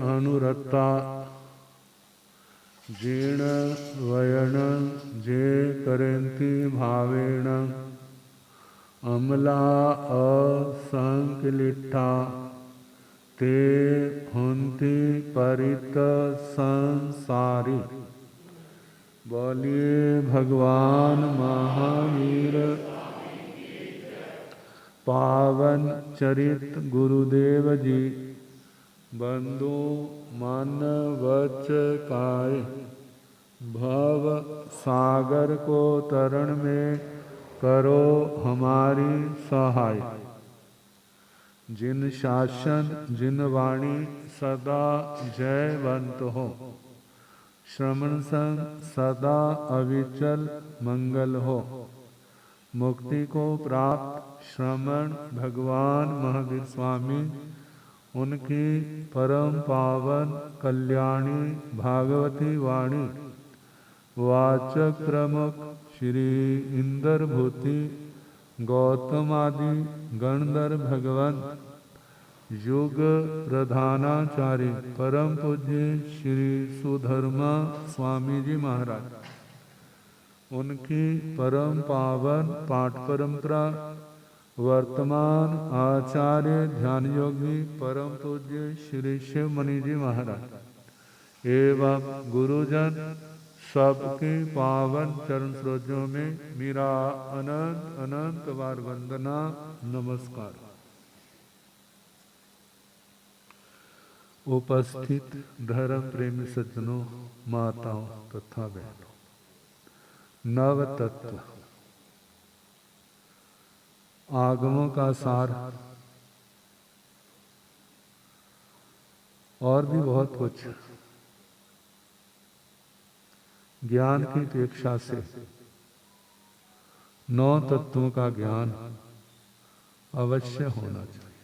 अनुरता जीर्ण वयन जे करंती भावेण अमला असंकलिठा ते हुंती परित संसारी। बोलिए भगवान महावीर पावन चरित गुरुदेव जी। बंधु मन वच काय भव सागर को तरण में करो हमारी सहाय। जिन शासन जिन वाणी सदा जयवंत हो, श्रवण संग सदा अविचल मंगल हो। मुक्ति को प्राप्त श्रमण भगवान महावीर स्वामी, उनकी परम पावन कल्याणी भागवती वाणी वाचक प्रमुख श्री इंद्र भूति गौतम आदि गणधर भगवंत युग प्रधानाचार्य परम पूज्य श्री सुधर्मा स्वामी जी महाराज, उनकी परम पावन पाठ परंपरा वर्तमान आचार्य ध्यान योगी परम पूज्य श्री शिव मणि जी महाराज एवं गुरुजन सबके पावन चरण सरोजों में मेरा अनंत अनंत बार वंदना नमस्कार। उपस्थित धर्म प्रेमी सज्जनों, माताओं तथा बहनों, नव तत्व आगमों का सार और भी बहुत कुछ ज्ञान की अपेक्षा से 9 तत्वों का ज्ञान अवश्य होना चाहिए।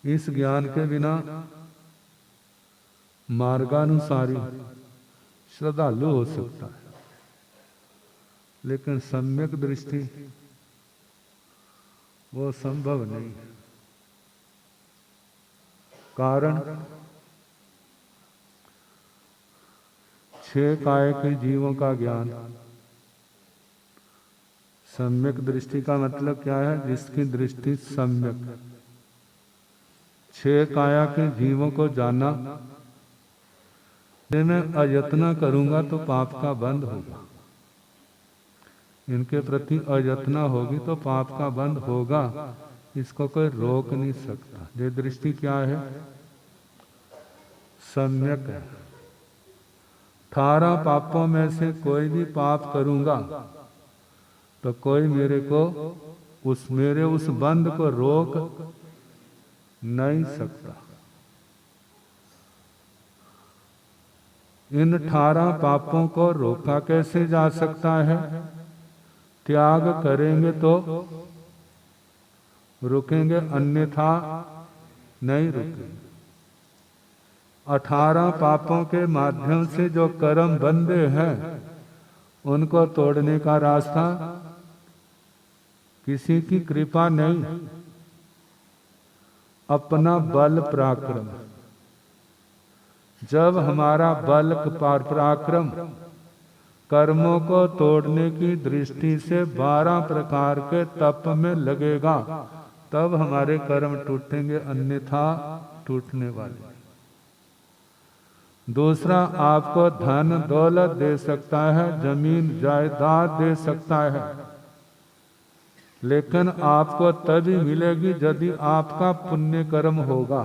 इस ज्ञान के बिना मार्गानुसारी श्रद्धालु हो सकता है, लेकिन सम्यक दृष्टि वो संभव नहीं है। कारण 6 काय के जीवों का ज्ञान। सम्यक दृष्टि का मतलब क्या है? जिसकी दृष्टि सम्यक। 6 काया के जीवों को जाना, यदि मैं अयत्न करूंगा तो पाप का बंध होगा। इनके प्रति अयत्ना होगी तो पाप का बंध होगा, इसको कोई रोक नहीं सकता। ये दृष्टि क्या है? सम्यक है। 18 पापों में से कोई भी पाप करूंगा तो कोई मेरे उस बंध को रोक नहीं सकता। इन 18 पापों को रोका कैसे जा सकता है? त्याग करेंगे तो रुकेंगे, अन्यथा नहीं रुकेंगे। 18 पापों के माध्यम से जो कर्म बंधे हैं, उनको तोड़ने का रास्ता किसी की कृपा नहीं, अपना बल पराक्रम। जब हमारा बल पराक्रम कर्मों को तोड़ने की दृष्टि से 12 प्रकार के तप में लगेगा, तब हमारे कर्म टूटेंगे, अन्यथा टूटने वाले। दूसरा, आपको धन दौलत दे सकता है, जमीन जायदाद दे सकता है, लेकिन आपको तभी मिलेगी यदि आपका पुण्य कर्म होगा।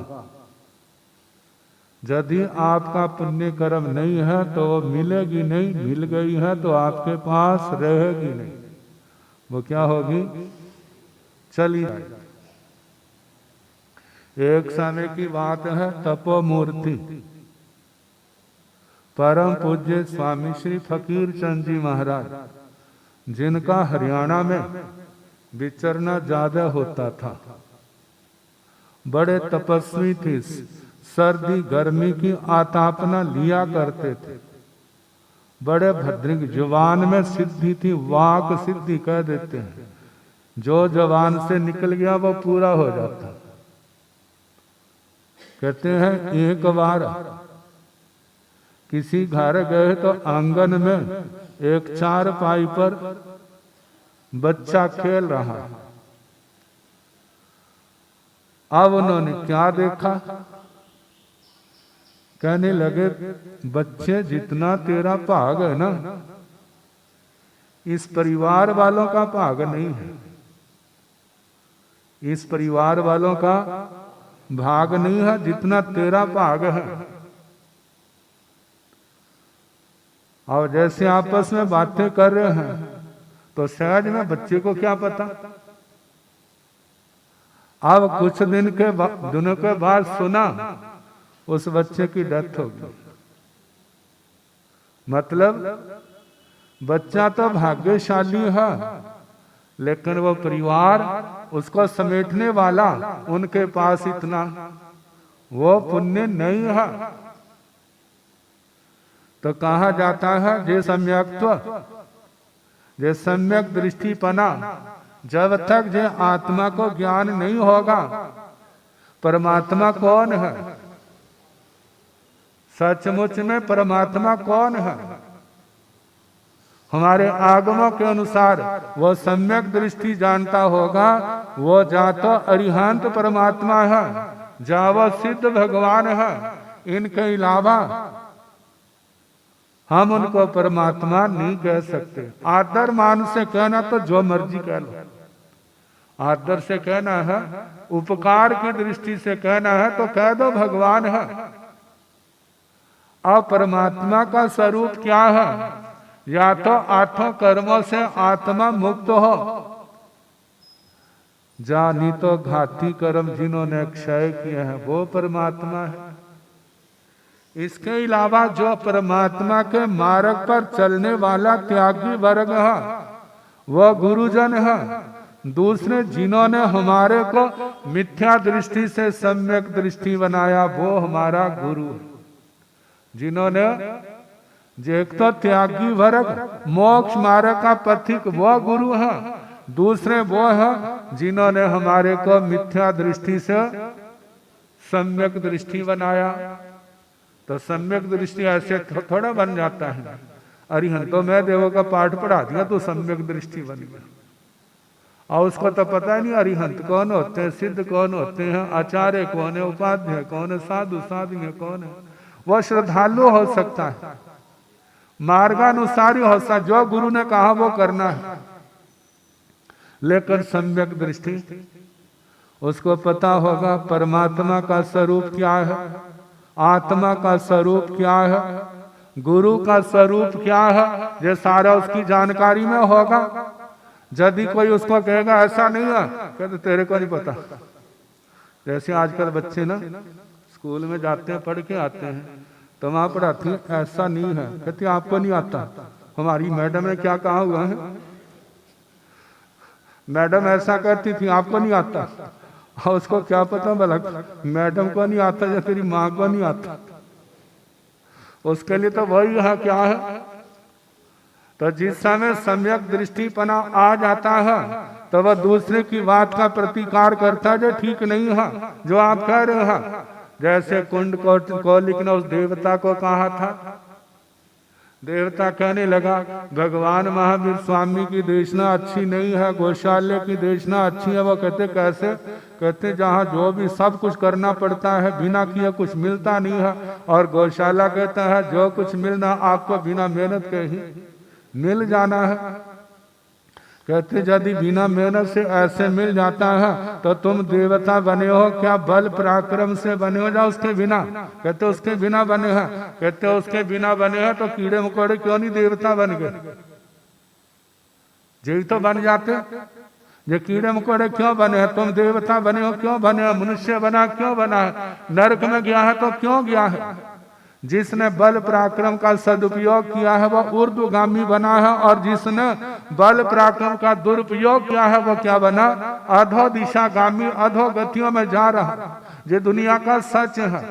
यदि आपका पुण्य कर्म नहीं है तो वो मिलेगी नहीं, मिल गई है तो आपके पास रहेगी नहीं, वो क्या होगी? चली जाएगी। एक समय की बात है, तपोमूर्ति परम पूज्य स्वामी श्री फकीर चंद जी महाराज, जिनका हरियाणा में विचरना ज्यादा होता था, बड़े तपस्वी थे, सर्दी गर्मी की आतापना लिया करते थे, बड़े भद्रिक, जुबान में सिद्धि थी, वाक सिद्धि कह देते हैं। जो जवान से निकल गया वो पूरा हो जाता। कहते हैं एक बार किसी घर गए तो आंगन में एक चारपाई पर बच्चा खेल रहा। अब उन्होंने क्या देखा, कहने लगे बच्चे जितना तेरा भाग है ना, इस परिवार वालों का भाग नहीं है, इस परिवार वालों का भाग नहीं है जितना तेरा भाग है। और जैसे आपस में बातें कर रहे हैं तो सहज में बच्चे को क्या पता। अब कुछ दिनों के बाद सुना उस बच्चे की डेथ हो गई। मतलब बच्चा तो भाग्यशाली है, लेकिन वो परिवार उसको समेटने वाला उनके पास इतना वो पुण्य नहीं है। तो कहा जाता है जे सम्यक्त्व, जे सम्यक दृष्टिपना, जब तक जे आत्मा को ज्ञान नहीं होगा परमात्मा कौन है, सचमुच में परमात्मा कौन है, हमारे आगमों के अनुसार वो सम्यक दृष्टि जानता होगा, वो जा तो अरिहंत परमात्मा है, जा वो सिद्ध भगवान है। इनके अलावा हम उनको परमात्मा नहीं कह सकते। आदर मान से कहना तो जो मर्जी कह लो, आदर से कहना है, उपकार की दृष्टि से कहना है तो कह दो भगवान है। और परमात्मा का स्वरूप क्या है, या तो आठों कर्मों से आत्मा मुक्त हो, जानी तो घाती कर्म जिन्होंने क्षय किए हैं वो परमात्मा है। इसके अलावा जो परमात्मा के मार्ग पर चलने वाला त्यागी वर्ग है वह गुरुजन है। दूसरे जिन्होंने हमारे को मिथ्या दृष्टि से सम्यक दृष्टि बनाया वो हमारा गुरु है। जिन्होंने एक तो त्यागी वर्ग मोक्ष मार्ग का पथिक वो गुरु है, दूसरे वो है जिन्होंने हमारे को मिथ्या दृष्टि से सम्यक दृष्टि बनाया। तो सम्यक दृष्टि ऐसे थोड़ा बन जाता है, अरिहंतो मैं देवों का पाठ पढ़ा दिया तो सम्यक दृष्टि बन गया। और उसको तो पता नहीं अरिहंत कौन होते हैं, सिद्ध कौन होते हैं, आचार्य कौन है, उपाध्याय कौन है, साधु साध्वी कौन है। वह श्रद्धालु हो सकता है, मार्गानुसारी हो सकता, जो गुरु ने कहा वो करना है, लेकिन सम्यक दृष्टि उसको पता होगा परमात्मा का स्वरूप क्या है, आत्मा का स्वरूप क्या है, गुरु का स्वरूप क्या है, ये सारा उसकी जानकारी में होगा। यदि कोई उसको कहेगा ऐसा नहीं है, कहते तेरे को नहीं पता। जैसे आजकल बच्चे ना स्कूल में जाते हैं, पढ़ के आते हैं तो वहां पढ़ाती है ऐसा नहीं है, कहते आपको नहीं आता, हमारी मैडम ने क्या कहा हुआ है, मैडम ऐसा कहती थी आपको नहीं आता। और उसको क्या पता भला मैडम को नहीं आता या तेरी माँ को नहीं आता, उसके लिए तो वही है क्या है। तो जिस समय सम्यक दृष्टिपना आ जाता है तो वह दूसरे की बात का प्रतिकार करता है जो ठीक नहीं है, जो आप कह रहे हैं। जैसे कुंड को लिखना उस देवता को कहा था, देवता कहने लगा भगवान महावीर स्वामी की देशना अच्छी नहीं है, गौशाले की देशना अच्छी है। वो कहते कैसे, कहते जहाँ जो भी सब कुछ करना पड़ता है बिना किए कुछ मिलता नहीं है, और गौशाला कहता है जो कुछ मिलना आपको बिना मेहनत के ही मिल जाना है। कहते यदि बिना मेहनत से ऐसे मिल जाता है तो तुम देवता बने हो क्या, बल पराक्रम से बने हो या उसके बिना। कहते उसके बिना बने हैं। कहते उसके बिना बने हैं तो कीड़े मकोड़े क्यों नहीं देवता बन गए, जी तो बन जाते। ये कीड़े मकोड़े क्यों बने हैं, तुम देवता बने हो क्यों बने हो, मनुष्य बना क्यों बना है, नरक में गया है तो क्यों गया है। जिसने बल पराक्रम का सदुपयोग किया है वह ऊर्ध्वगामी बना है, और जिसने बल पराक्रम का दुरुपयोग किया है वह क्या बना, अधो दिशागामी, अधो गतियों में जा रहा। ये दुनिया का सच है,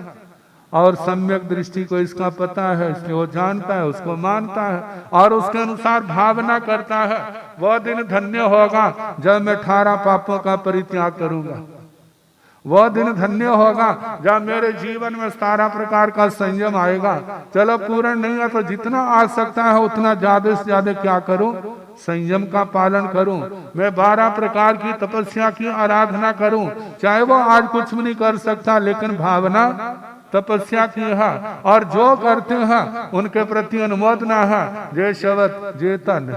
और सम्यक दृष्टि को इसका पता है, इसलिए वो जानता है, उसको मानता है और उसके अनुसार भावना करता है। वह दिन धन्य होगा जब मैं 18 पापों का परित्याग करूंगा, वह दिन धन्य होगा जब मेरे जीवन में सारा प्रकार का संयम आएगा। चलो पूर्ण नहीं है तो जितना आ सकता है उतना ज्यादा से ज्यादा क्या करूं, संयम का पालन करूं। मैं 12 प्रकार की तपस्या की आराधना करूं, चाहे वो आज कुछ भी नहीं कर सकता, लेकिन भावना तपस्या की है और जो करते हैं उनके प्रति अनुमोदना है। जे शब्द जे तन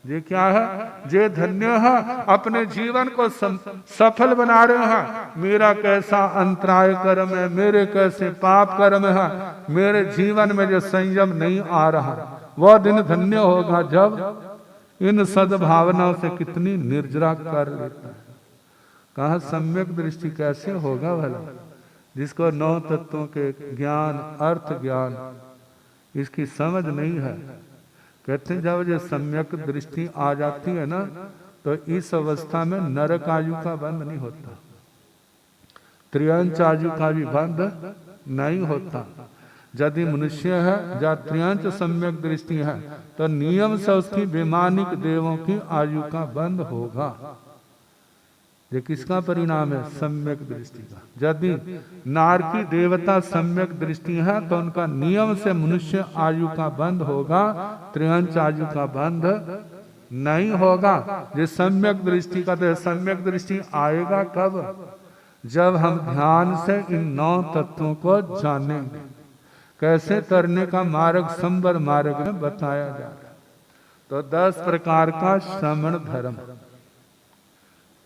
ये क्या है, जे धन्य है, अपने जीवन को सफल बना रहे हैं। मेरा कैसा अंतराय कर्म है, मेरे कैसे पाप कर्म है, मेरे जीवन में जो संयम नहीं आ रहा, वह दिन धन्य होगा जब इन सद्भावनाओं से कितनी निर्जरा कर लेता है। कहा सम्यक दृष्टि कैसे होगा भला, जिसको 9 तत्वों के ज्ञान, अर्थ ज्ञान इसकी समझ नहीं है। कहते हैं जब ये सम्यक दृष्टि आ जाती है ना, तो इस अवस्था में नरक आयु का बंध नहीं होता, त्रियंच आयु का भी बंध नहीं होता। यदि मनुष्य है जहाँ त्रियंच सम्यक दृष्टि है तो नियम से उसकी वैमानिक देवों की आयु का बंध होगा। ये किसका परिणाम है, सम्यक दृष्टि का। यदि नार की देवता सम्यक दृष्टि है तो उनका नियम से मनुष्य आयु का बंध होगा, त्रियंच आयु का बंध नहीं होगा। ये सम्यक दृष्टि का, तो सम्यक दृष्टि आएगा कब, जब हम ध्यान से इन 9 तत्वों को जानेंगे। कैसे तरने का मार्ग संबर मार्ग में बताया जा रहा है। तो 10 प्रकार का श्रमण धर्म,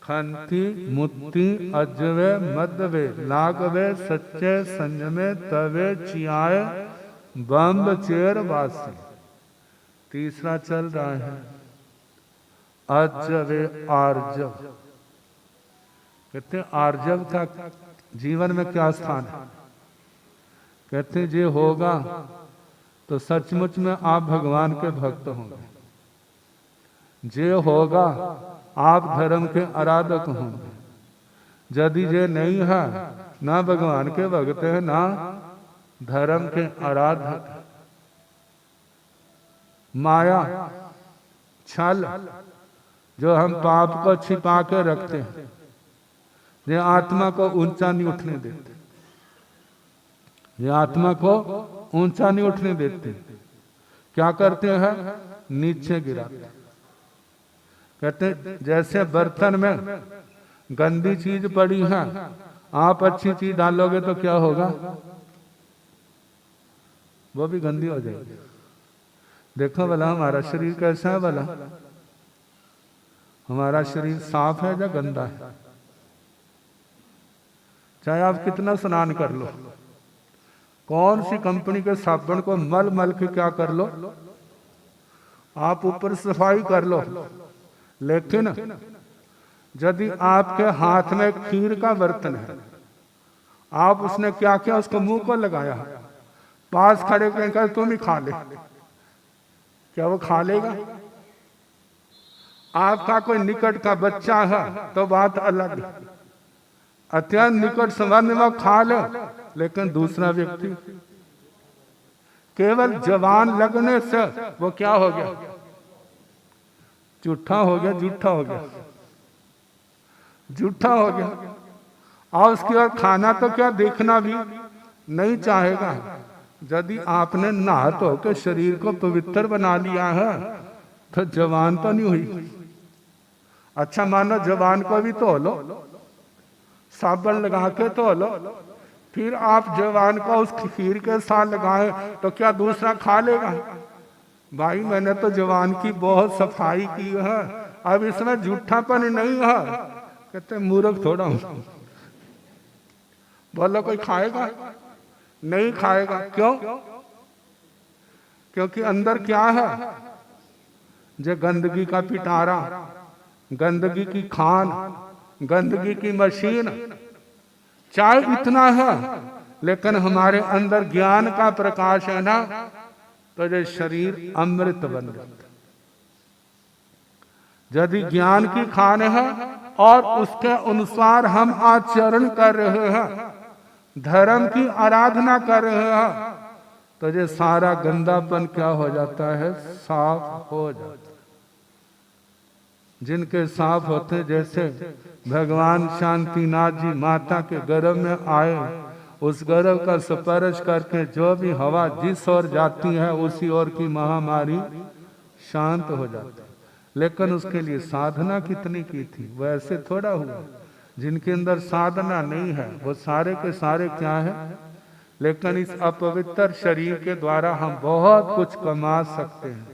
खंति मुक्ति अजवे मदवे लागवे सच्चे संयमे तवे चियाए बम्ब चेर वासी। तीसरा चल रहा है अजवे आर्जव। कहते हैं आर्जव का जीवन में क्या स्थान है। कहते हैं जे होगा तो सचमुच में आप भगवान के भक्त होंगे, जे होगा आप धर्म के आराधक होंगे। यदि ये नहीं है, ना भगवान के भक्त है ना धर्म के आराधक। माया छल जो हम पाप को छिपा के रखते हैं, ये आत्मा को ऊंचा नहीं उठने देते, ये आत्मा को ऊंचा नहीं उठने देते। क्या करते हैं, नीचे गिराते। कहते जैसे बर्तन में गंदी चीज पड़ी है, आप अच्छी चीज डालोगे तो क्या होगा, वो भी गंदी हो जाएगी। देखो भला हमारा शरीर कैसा है, भला हमारा शरीर साफ है या गंदा है। चाहे आप कितना स्नान कर लो, कौन सी कंपनी के साबुन को मल मल के क्या कर लो, आप ऊपर सफाई कर लो, लेकिन यदि आपके हाथ में खीर का बर्तन है, आप उसने क्या किया, उसको मुंह को लगाया, पास खड़े कहकर तुम ही खा ले, क्या वो खा लेगा। आपका कोई निकट का बच्चा है तो बात अलग, अत्यंत निकट संबंध में खा ले, लेकिन दूसरा व्यक्ति केवल जवान लगने से वो क्या हो गया, झूठा हो गया, झूठा हो गया, झूठा हो गया। और उसके बाद खाना तो क्या देखना भी नहीं चाहेगा। यदि आपने नहा धो के शरीर को पवित्र बना लिया है तो जवान तो नहीं हुई। अच्छा मानो जवान को भी धो लो, साबुन लगा के धो लो, फिर आप जवान को उस खीर के साथ लगाए तो क्या दूसरा खा लेगा। भाई मैंने तो जवान की बहुत सफाई की है, अब इसमें झूठापन नहीं है। कहते मूर्ख थोड़ा हूं, बोलो कोई खाएगा, नहीं खाएगा। क्यों, क्योंकि अंदर क्या है, जो गंदगी का पिटारा, गंदगी की खान, गंदगी की मशीन, चाहे इतना है, लेकिन हमारे अंदर ज्ञान का प्रकाश है ना, तो ये शरीर अमृत बन जाता। यदि ज्ञान की खान है और उसके अनुसार हम आचरण कर रहे हैं, धर्म की आराधना कर रहे हैं, तो ये सारा गंदापन क्या हो जाता है, साफ हो जाता है। जिनके साफ होते, जैसे भगवान शांतिनाथ जी माता के गर्भ में आए, उस गर्भ का स्पर्श करके जो भी हवा जिस ओर जाती है उसी ओर की महामारी शांत हो जाती है। लेकिन उसके लिए साधना कितनी की थी, वैसे थोड़ा हुआ। जिनके अंदर साधना नहीं है वो सारे के सारे क्या है। लेकिन इस अपवित्र शरीर के द्वारा हम बहुत कुछ कमा सकते हैं।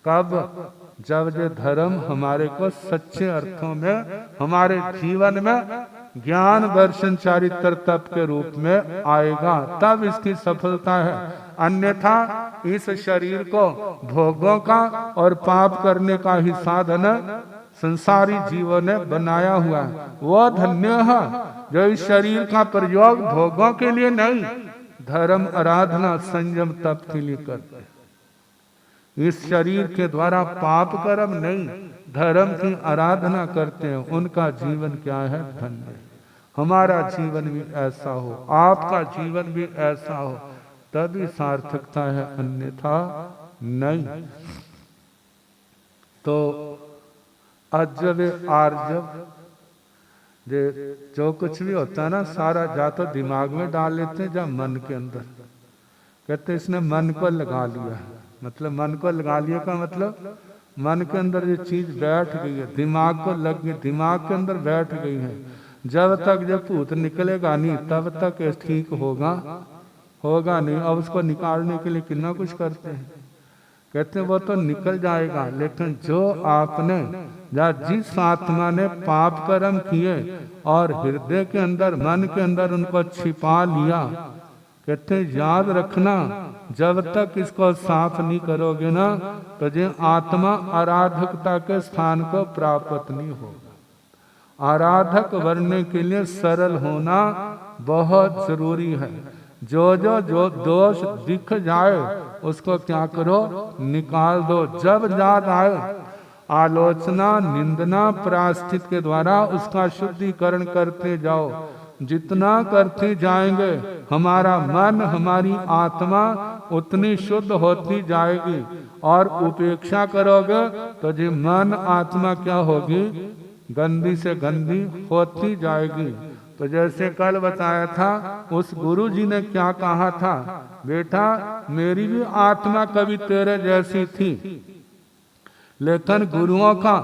कब? जब ये धर्म हमारे को सच्चे अर्थों में हमारे जीवन में ज्ञान दर्शन चारित्र तप के रूप में आएगा, तब इसकी सफलता है। अन्यथा इस शरीर को भोगों का और पाप करने का ही साधन संसारी जीवन ने बनाया हुआ है। वो धन्य है जो इस शरीर का प्रयोग भोगों के लिए नहीं, धर्म आराधना संयम तप के लिए करते हैं। इस शरीर के द्वारा पाप कर्म नहीं, धर्म की आराधना करते हैं, उनका जीवन क्या है, धन्य। हमारा जीवन भी ऐसा हो, आपका जीवन भी ऐसा हो, तभी सार्थकता है, अन्यथा नहीं। तो अजब आर्जव जो कुछ भी होता है ना, सारा जा तो दिमाग में डाल लेते हैं, जब मन के अंदर कहते इसने मन को लगा लिया है। मतलब मन को लगा लिया का मतलब मन के अंदर ये चीज बैठ गई है, दिमाग को लग गई, दिमाग के अंदर बैठ गई है। जब तक जब भूत निकलेगा नहीं तब तक ठीक होगा नहीं। अब उसको निकालने के लिए कितना कुछ करते हैं, कहते हैं वो तो निकल जाएगा। लेकिन जो आपने या जिस आत्मा ने पाप कर्म किए और हृदय के अंदर मन के अंदर उनको छिपा लिया, कहते याद रखना जब तक इसको साफ नहीं करोगे ना तो ये आत्मा आराधकता के स्थान को प्राप्त नहीं होगा। आराधक बनने के लिए सरल होना बहुत जरूरी है। जो दोष दिख जाए उसको क्या करो, निकाल दो। जब याद आए आलोचना निंदना प्रायश्चित के द्वारा उसका शुद्धिकरण करते जाओ। जितना करते जाएंगे हमारा मन हमारी आत्मा उतनी शुद्ध होती जाएगी। और उपेक्षा करोगे तो जी मन आत्मा क्या होगी, गंदी से गंदी होती जाएगी। तो जैसे कल बताया था उस गुरु जी ने क्या कहा था, बेटा मेरी भी आत्मा कभी तेरे जैसी थी, लेकिन गुरुओं का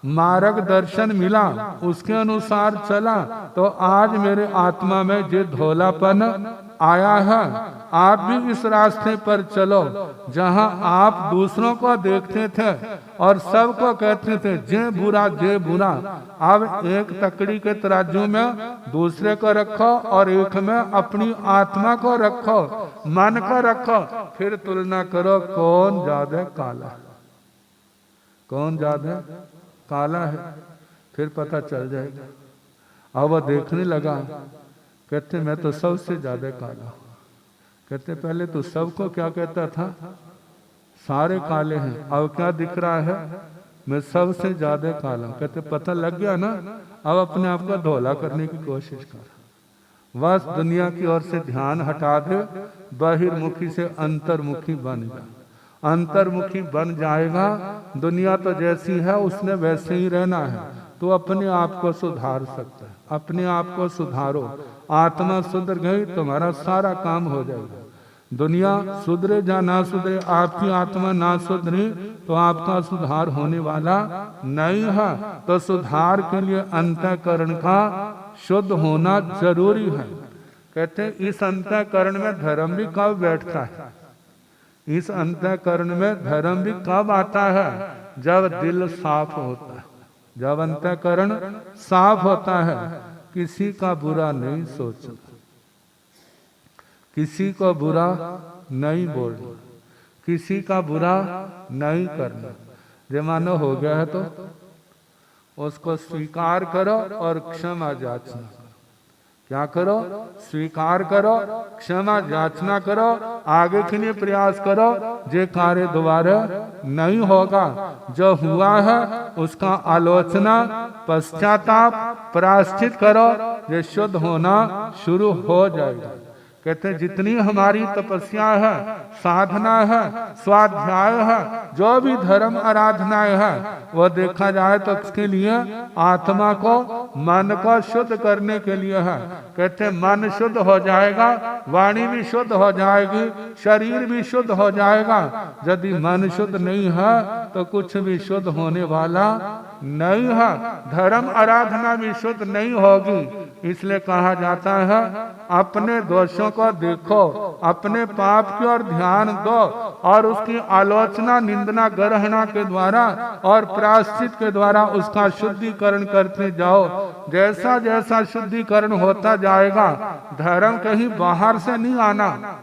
मार्गदर्शन मिला, उसके अनुसार चला तो आज मेरे आत्मा में जो धोलापन आया है। आप भी इस रास्ते पर चलो जहां आप दूसरों को देखते थे और सबको कहते थे जे बुरा। अब एक तकड़ी के तराजू में दूसरे को रखो और एक में अपनी आत्मा को रखो, मन को रखो, फिर तुलना करो कौन ज्यादा काला, कौन ज्यादा काला है, फिर पता चल जाएगा। अब वह देखने लगा, कहते मैं तो सबसे ज्यादा काला। कहते पहले तो सबको क्या कहता था, सारे काले हैं, अब क्या दिख रहा है, मैं सबसे ज्यादा काला। कहते पता लग गया ना, अब अपने आप को धोला करने की कोशिश कर। बस दुनिया की ओर से ध्यान हटा दे, बहिर्मुखी से अंतर्मुखी बन जा। अंतर्मुखी बन जाएगा, दुनिया तो जैसी है उसने वैसे ही रहना है। तो अपने आप को सुधार सकता है, अपने आप को सुधारो। आत्मा सुधर गई तुम्हारा सारा काम हो जाएगा। दुनिया सुधरे या ना सुधरे, आपकी आत्मा ना सुधरे तो आपका सुधार होने वाला नहीं है। तो सुधार के लिए अंतःकरण का शुद्ध होना जरूरी है। कहते हैं इस अंतःकरण में धर्म भी कब बैठता है, इस अंतःकरण में धर्म भी कब आता है, जब दिल साफ होता है, जब अंतःकरण साफ होता है। किसी का बुरा नहीं सोचना, किसी को बुरा नहीं बोलना, किसी का बुरा नहीं करना। जो मानो हो गया है तो उसको स्वीकार करो और क्षमा याचना। क्या करो, स्वीकार करो, क्षमा याचना करो, आगे के लिए प्रयास करो। जे कार्य दोबारा नहीं होगा, जो हुआ है उसका आलोचना पश्चाताप प्रायश्चित करो, ये शुद्ध होना शुरू हो जाएगा। कहते हैं जितनी हमारी तपस्या है, साधना है, स्वाध्याय है, जो भी धर्म आराधनाएं है, वह देखा जाए तो इसके लिए आत्मा को, मन को शुद्ध करने के लिए है। कहते हैं मन शुद्ध हो जाएगा, वाणी भी शुद्ध हो जाएगी, शरीर भी शुद्ध हो जाएगा। यदि मन शुद्ध नहीं है तो कुछ भी शुद्ध होने वाला नहीं है, धर्म आराधना भी शुद्ध नहीं होगी। इसलिए कहा जाता है अपने दोषों को देखो, अपने पाप की ओर ध्यान दो और उसकी आलोचना, निंदना, गरहना के द्वारा और प्रायश्चित के द्वारा उसका शुद्धिकरण करते जाओ। जैसा जैसा शुद्धिकरण होता जाएगा, धर्म कहीं बाहर से नहीं आना।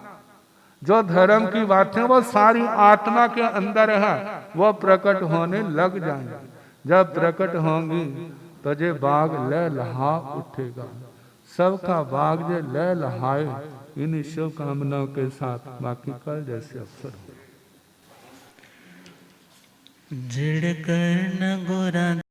जो धर्म की बातें वो सारी आत्मा के अंदर है, वो प्रकट होने लग जाएंगे। जब प्रकट होंगी तो जे बाग लय लहा उठेगा, सबका बाग जे लय लहाए। इन शुभकामनाओं के साथ बाकी कल जैसे अवसर हो। जड़ कर न गोरा